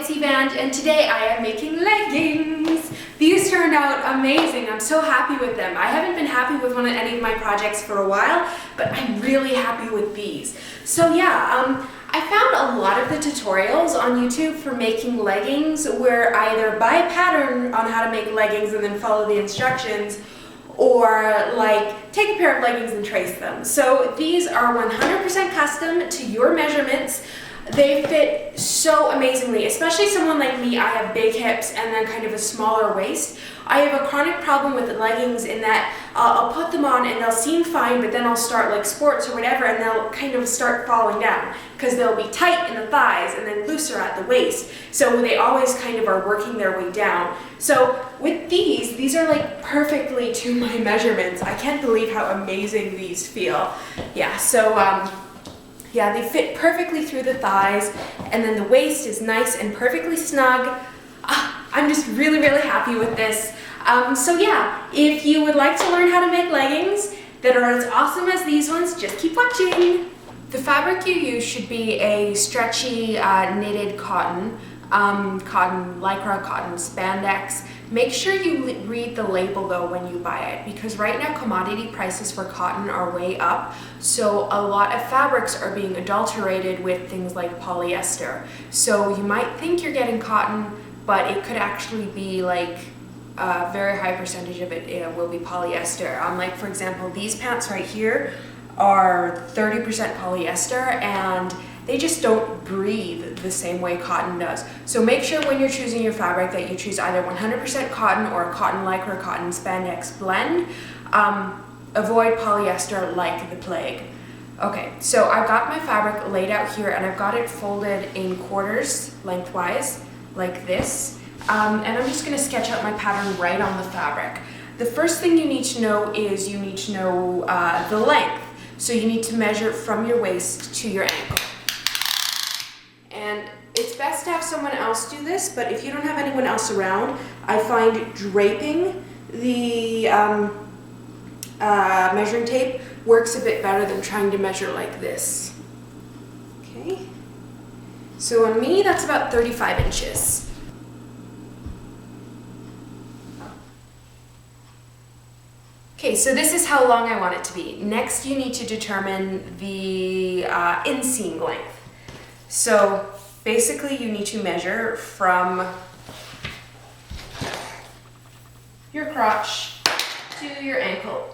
it's Evan, and today I am making leggings. These turned out amazing. I'm so happy with them. I haven't been happy with any of my projects for a while, but I'm really happy with these. So yeah, I found a lot of the tutorials on YouTube for making leggings where I either buy a pattern on how to make leggings and then follow the instructions, or like take a pair of leggings and trace them. So these are 100% custom to your measurements. They fit so amazingly, especially someone like me. I have big hips and then kind of a smaller waist. I have a chronic problem with the leggings in that I'll put them on and they'll seem fine, but then I'll start like sports or whatever and they'll kind of start falling down because they'll be tight in the thighs and then looser at the waist. So they always kind of are working their way down. So with these are like perfectly to my measurements. I can't believe how amazing these feel. Yeah, so yeah, they fit perfectly through the thighs, and then the waist is nice and perfectly snug. I'm just really happy with this. So yeah, if you would like to learn how to make leggings that are as awesome as these ones, just keep watching. The fabric you use should be a stretchy knitted cotton, lycra, cotton, spandex. Make sure you read the label though when you buy it, because right now commodity prices for cotton are way up, so a lot of fabrics are being adulterated with things like polyester. So you might think you're getting cotton, but it could actually be like a very high percentage of it will be polyester. Like for example, these pants right here are 30% polyester, and they just don't breathe the same way cotton does. So make sure when you're choosing your fabric that you choose either 100% cotton or a cotton lycra, cotton spandex blend. Avoid polyester like the plague. Okay, so I've got my fabric laid out here and I've got it folded in quarters lengthwise like this. And I'm just gonna sketch out my pattern right on the fabric. The first thing you need to know is you need to know the length. So you need to measure from your waist to your ankle. And it's best to have someone else do this, but if you don't have anyone else around, I find draping the measuring tape works a bit better than trying to measure like this. Okay, so on me, that's about 35 inches. Okay, so this is how long I want it to be. Next, you need to determine the inseam length. So basically you need to measure from your crotch to your ankle.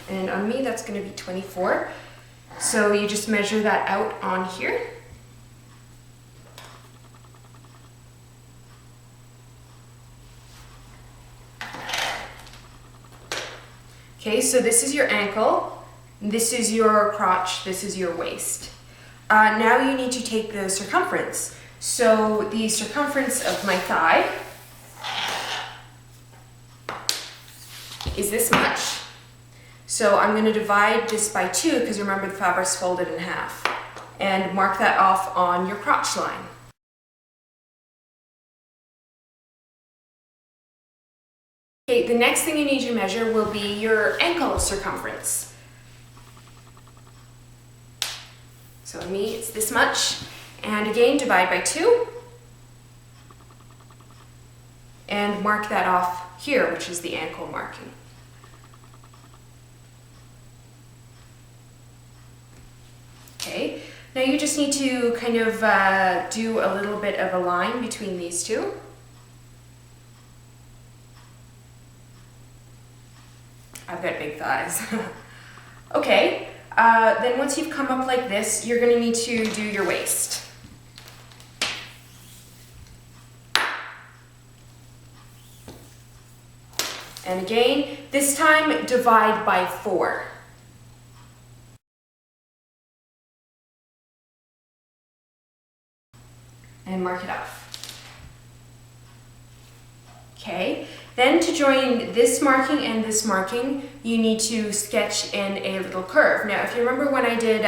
And on me that's going to be 24. So you just measure that out on here. Okay, so this is your ankle, this is your crotch, this is your waist. Now you need to take the circumference. So the circumference of my thigh is this much. So I'm going to divide this by 2 because remember the fabric's folded in half, and mark that off on your crotch line. Okay, the next thing you need to measure will be your ankle circumference. So on me, it's this much. And again, divide by 2. And mark that off here, which is the ankle marking. Okay, now you just need to kind of do a little bit of a line between these two. I've got big thighs. Okay. Then once you've come up like this, you're going to need to do your waist. And again, this time divide by 4. And mark it off. Okay, then to join this marking and this marking, you need to sketch in a little curve. Now, if you remember when I did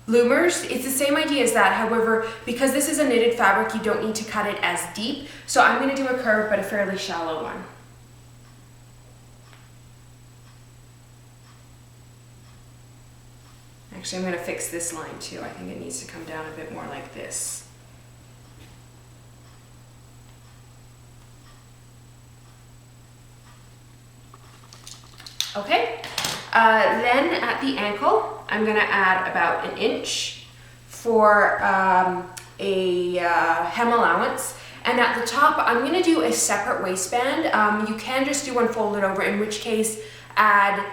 loomers, it's the same idea as that. However, because this is a knitted fabric, you don't need to cut it as deep. So I'm going to do a curve, but a fairly shallow one. Actually, I'm going to fix this line too. I think it needs to come down a bit more like this. Okay, then at the ankle, I'm going to add about an inch for a hem allowance. And at the top, I'm going to do a separate waistband. You can just do one folded over, in which case add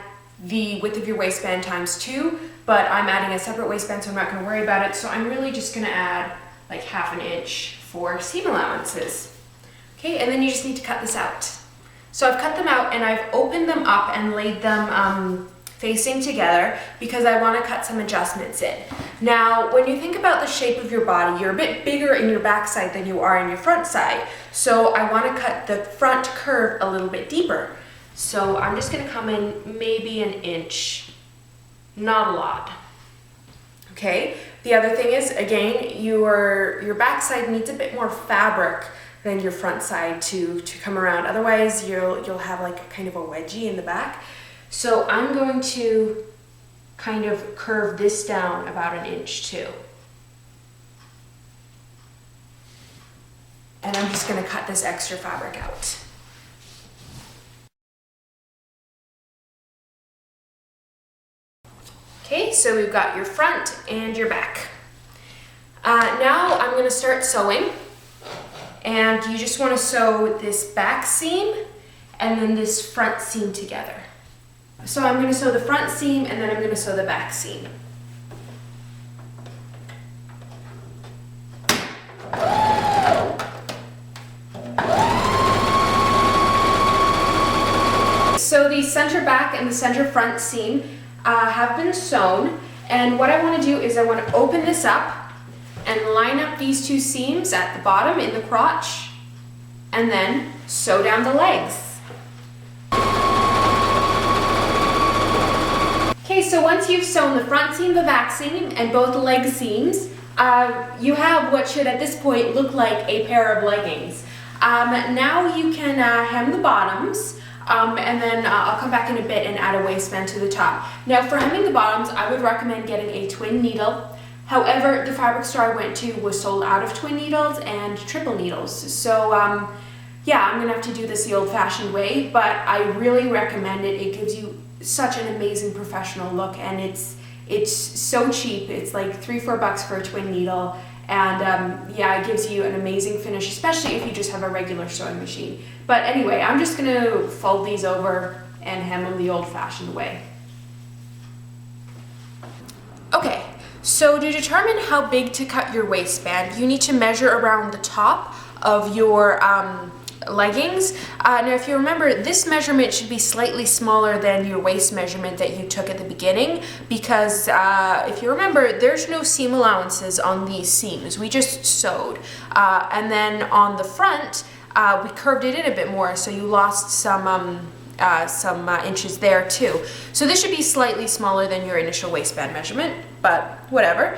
the width of your waistband times 2, but I'm adding a separate waistband, so I'm not going to worry about it. So I'm really just going to add like half an inch for seam allowances. Okay, and then you just need to cut this out. So I've cut them out and I've opened them up and laid them facing together because I want to cut some adjustments in. Now, when you think about the shape of your body, you're a bit bigger in your back side than you are in your front side. So I want to cut the front curve a little bit deeper. So I'm just going to come in maybe an inch, not a lot. Okay, the other thing is, again, your back side needs a bit more fabric than your front side to come around. Otherwise, you'll have like a kind of a wedgie in the back. So I'm going to kind of curve this down about an inch too. And I'm just going to cut this extra fabric out. Okay, so we've got your front and your back. Now I'm going to start sewing. And you just want to sew this back seam and then this front seam together. So I'm going to sew the front seam and then I'm going to sew the back seam. So the center back and the center front seam have been sewn, and what I want to do is I want to open this up and line up these two seams at the bottom in the crotch, and then sew down the legs. Okay, so once you've sewn the front seam, the back seam, and both leg seams, you have what should at this point look like a pair of leggings. Now you can hem the bottoms, and then I'll come back in a bit and add a waistband to the top. Now for hemming the bottoms, I would recommend getting a twin needle. However, the fabric store I went to was sold out of twin needles and triple needles. So yeah, I'm gonna have to do this the old-fashioned way, but I really recommend it. It gives you such an amazing professional look, and it's so cheap. It's like $3-4 for a twin needle, and yeah, it gives you an amazing finish, especially if you just have a regular sewing machine. But anyway, I'm just gonna fold these over and hem them the old-fashioned way. Okay. So to determine how big to cut your waistband, you need to measure around the top of your leggings. Now if you remember, this measurement should be slightly smaller than your waist measurement that you took at the beginning, because if you remember, there's no seam allowances on these seams. We just sewed. And then on the front, we curved it in a bit more, so you lost some inches there too. So this should be slightly smaller than your initial waistband measurement, but whatever.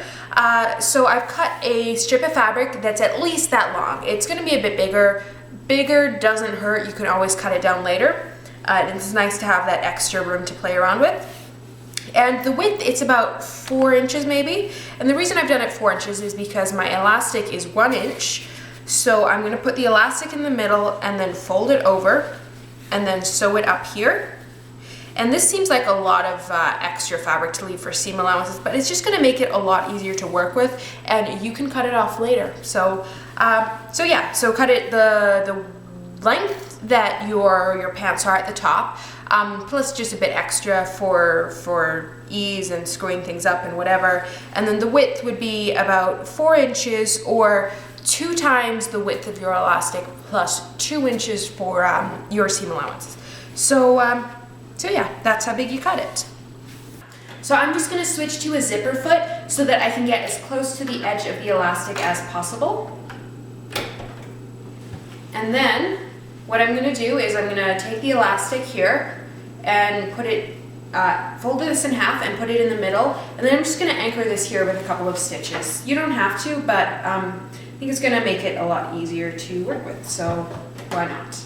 So I've cut a strip of fabric that's at least that long. It's going to be a bit bigger. Bigger doesn't hurt. You can always cut it down later. It's nice to have that extra room to play around with. And the width, it's about 4 inches maybe. And the reason I've done it 4 inches is because my elastic is 1 inch. So I'm going to put the elastic in the middle and then fold it over and then sew it up here. And this seems like a lot of extra fabric to leave for seam allowances, but it's just going to make it a lot easier to work with, and you can cut it off later. So yeah, so cut it the length that your pants are at the top, plus just a bit extra for ease and screwing things up and whatever. And then the width would be about 4 inches, or 2 times the width of your elastic plus 2 inches for your seam allowances. So yeah, that's how big you cut it. So I'm just going to switch to a zipper foot so that I can get as close to the edge of the elastic as possible. And then what I'm going to do is I'm going to take the elastic here and put it, fold this in half and put it in the middle. And then I'm just going to anchor this here with a couple of stitches. You don't have to, but I think it's going to make it a lot easier to work with, so why not?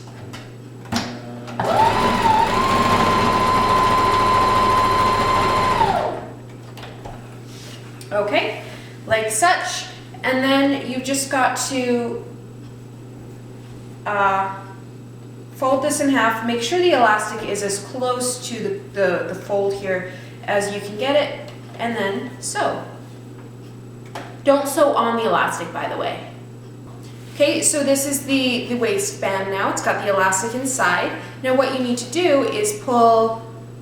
Okay, like such. And then you've just got to fold this in half. Make sure the elastic is as close to the fold here as you can get it, and then sew. Don't sew on the elastic, by the way. Okay, so this is the waistband now. It's got the elastic inside. Now what you need to do is pull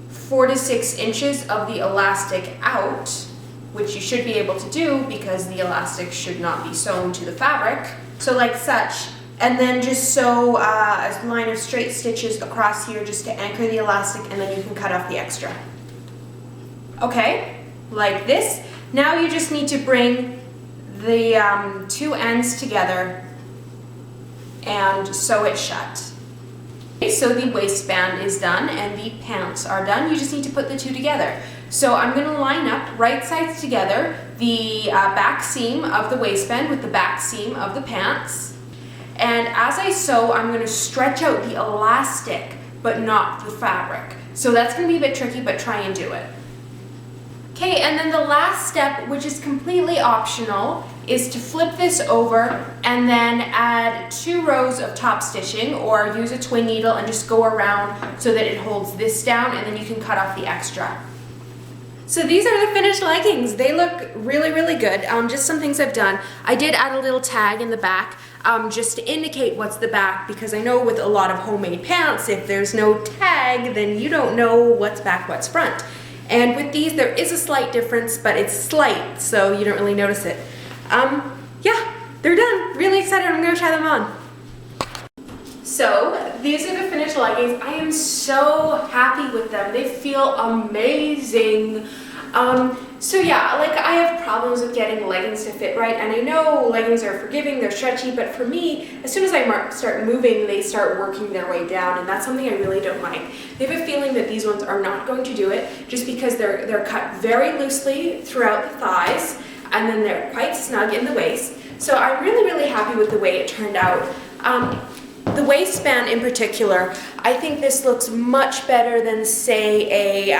4 to 6 inches of the elastic out, which you should be able to do because the elastic should not be sewn to the fabric. So like such, and then just sew a line of straight stitches across here just to anchor the elastic, and then you can cut off the extra. Okay, like this. Now you just need to bring the 2 ends together and sew it shut. Okay, so the waistband is done and the pants are done. You just need to put the 2 together. So I'm going to line up right sides together, the back seam of the waistband with the back seam of the pants. And as I sew, I'm going to stretch out the elastic, but not the fabric. So that's going to be a bit tricky, but try and do it. Okay, and then the last step, which is completely optional, is to flip this over and then add 2 rows of top stitching, or use a twin needle and just go around so that it holds this down, and then you can cut off the extra. So these are the finished leggings. They look really, really good. Just some things I've done. I did add a little tag in the back just to indicate what's the back, because I know with a lot of homemade pants, if there's no tag, then you don't know what's back, what's front. And with these, there is a slight difference, but it's slight, so you don't really notice it. Yeah, they're done. Really excited. I'm going to try them on. So these are the finished leggings. I am so happy with them. They feel amazing. So yeah, like I have problems with getting leggings to fit right, and I know leggings are forgiving, they're stretchy, but for me, as soon as I start moving, they start working their way down, and that's something I really don't like. I have a feeling that these ones are not going to do it, just because they're cut very loosely throughout the thighs, and then they're quite snug in the waist. So I'm really, really happy with the way it turned out. The waistband in particular, I think this looks much better than, say,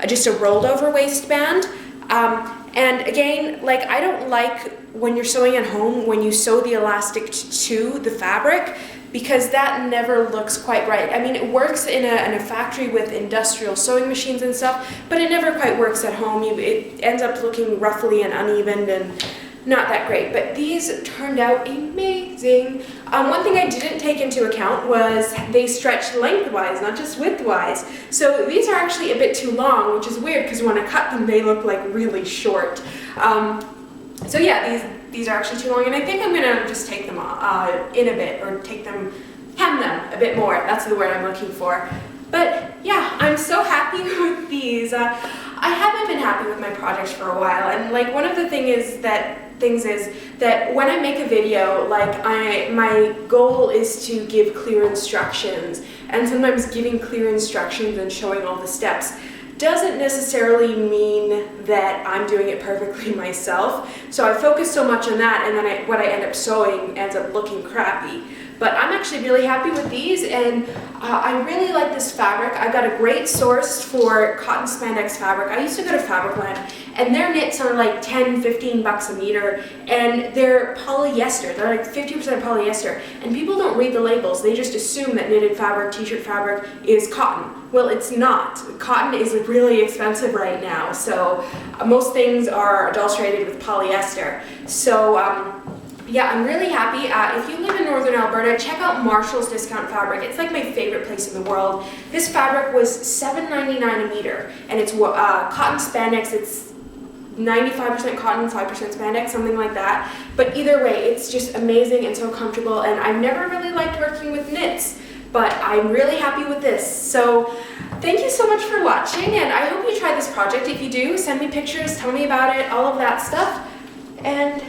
just a rolled over waistband. And again, like I don't like when you're sewing at home when you sew the elastic to the fabric, because that never looks quite right. I mean, it works in a factory with industrial sewing machines and stuff, but it never quite works at home. It ends up looking roughly and uneven and not that great, but these turned out amazing. One thing I didn't take into account was they stretch lengthwise, not just widthwise. So these are actually a bit too long, which is weird because when I cut them, they look like really short. So yeah, these are actually too long, and I think I'm gonna just take them in a bit, or hem them a bit more. That's the word I'm looking for. But yeah, I'm so happy with these. I haven't been happy with my projects for a while, and like one of the things is that when I make a video, like my goal is to give clear instructions, and sometimes giving clear instructions and showing all the steps doesn't necessarily mean that I'm doing it perfectly myself. So I focus so much on that, and then what I end up sewing ends up looking crappy. But I'm actually really happy with these, and I really like this fabric. I got a great source for cotton spandex fabric. I used to go to Fabricland, and their knits are like 10, 15 bucks a meter, and they're polyester. They're like 50% polyester, and people don't read the labels. They just assume that knitted fabric, t-shirt fabric is cotton. Well, it's not. Cotton is really expensive right now, so most things are adulterated with polyester. So yeah, I'm really happy. If you live in Northern Alberta, check out Marshall's Discount Fabric. It's like my favorite place in the world. This fabric was $7.99 a meter, and it's cotton spandex. It's 95% cotton, 5% spandex, something like that. But either way, it's just amazing and so comfortable, and I've never really liked working with knits, but I'm really happy with this. So thank you so much for watching, and I hope you try this project. If you do, send me pictures, tell me about it, all of that stuff, and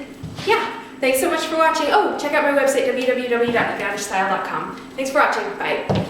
yeah. Thanks so much for watching. Oh, check out my website, www.evantagestyle.com. Thanks for watching. Bye.